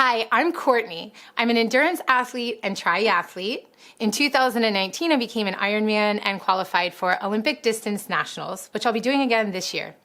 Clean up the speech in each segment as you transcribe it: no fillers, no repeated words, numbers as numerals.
Hi, I'm Courtney. I'm an endurance athlete and triathlete. In 2019, I became an Ironman and qualified for Olympic distance nationals, which I'll be doing again this year.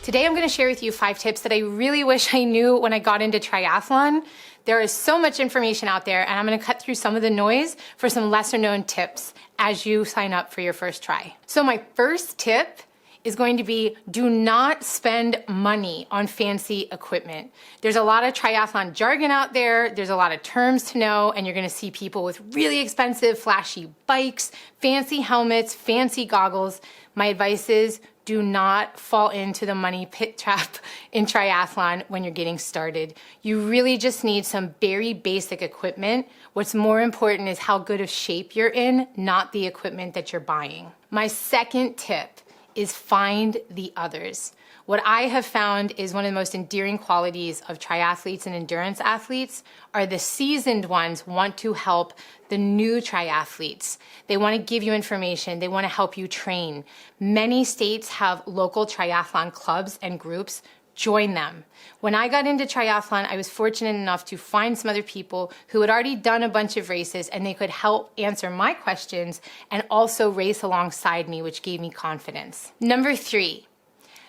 Today, I'm going to share with you 5 tips that I really wish I knew when I got into triathlon. There is so much information out there, and I'm going to cut through some of the noise for some lesser known tips as you sign up for your first try. So my first tip is going to be, do not spend money on fancy equipment. There's a lot of triathlon jargon out there, there's a lot of terms to know, and you're gonna see people with really expensive, flashy bikes, fancy helmets, fancy goggles. My advice is, do not fall into the money pit trap in triathlon when you're getting started. You really just need some very basic equipment. What's more important is how good of shape you're in, not the equipment that you're buying. My second tip is find the others. What I have found is one of the most endearing qualities of triathletes and endurance athletes are the seasoned ones want to help the new triathletes. They want to give you information. They want to help you train. Many states have local triathlon clubs and groups. Join them. When I got into triathlon, I was fortunate enough to find some other people who had already done a bunch of races, and they could help answer my questions and also race alongside me, which gave me confidence. Number 3,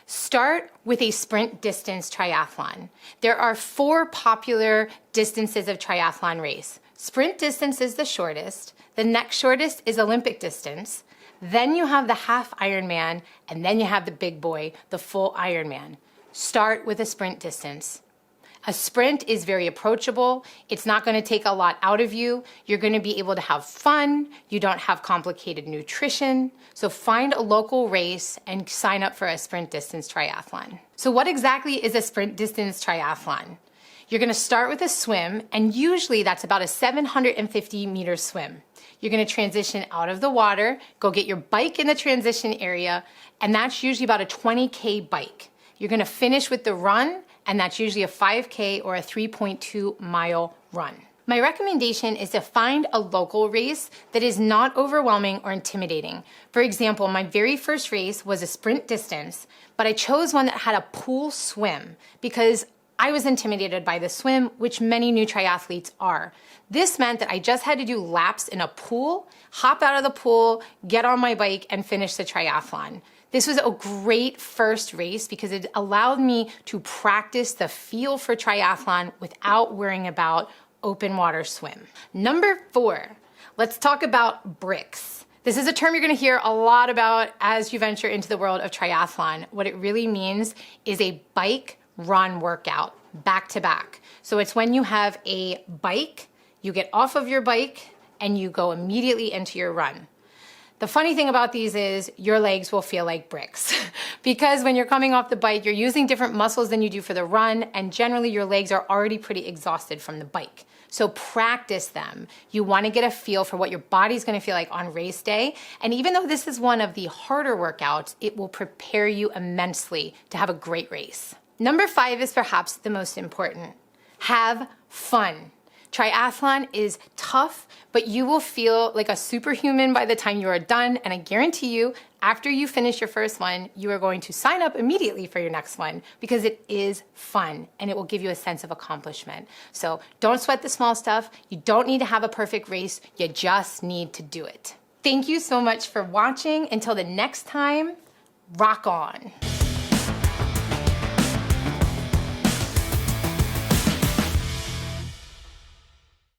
start with a sprint distance triathlon. There are 4 popular distances of triathlon race. Sprint distance is the shortest. The next shortest is Olympic distance. Then you have the half Ironman, and then you have the big boy, the full Ironman. Start with a sprint distance. A sprint is very approachable. It's not going to take a lot out of you. You're going to be able to have fun. You don't have complicated nutrition. So find a local race and sign up for a sprint distance triathlon. So what exactly is a sprint distance triathlon? You're going to start with a swim, and usually that's about a 750-meter swim. You're going to transition out of the water, go get your bike in the transition area, and that's usually about a 20K bike. You're going to finish with the run, and that's usually a 5K or a 3.2-mile run. My recommendation is to find a local race that is not overwhelming or intimidating. For example, my very first race was a sprint distance, but I chose one that had a pool swim because I was intimidated by the swim, which many new triathletes are. This meant that I just had to do laps in a pool, hop out of the pool, get on my bike, and finish the triathlon. This was a great first race because it allowed me to practice the feel for triathlon without worrying about open water swim. Number 4, let's talk about bricks. This is a term you're going to hear a lot about as you venture into the world of triathlon. What it really means is a bike run workout back to back. So it's when you have a bike, you get off of your bike, and you go immediately into your run. The funny thing about these is your legs will feel like bricks because when you're coming off the bike, you're using different muscles than you do for the run, and generally your legs are already pretty exhausted from the bike. So practice them. You want to get a feel for what your body's going to feel like on race day. And even though this is one of the harder workouts, it will prepare you immensely to have a great race. Number 5 is perhaps the most important. Have fun. Triathlon is tough, but you will feel like a superhuman by the time you are done, and I guarantee you, after you finish your first one, you are going to sign up immediately for your next one because it is fun and it will give you a sense of accomplishment. So don't sweat the small stuff. You don't need to have a perfect race. You just need to do it. Thank you so much for watching. Until the next time, rock on.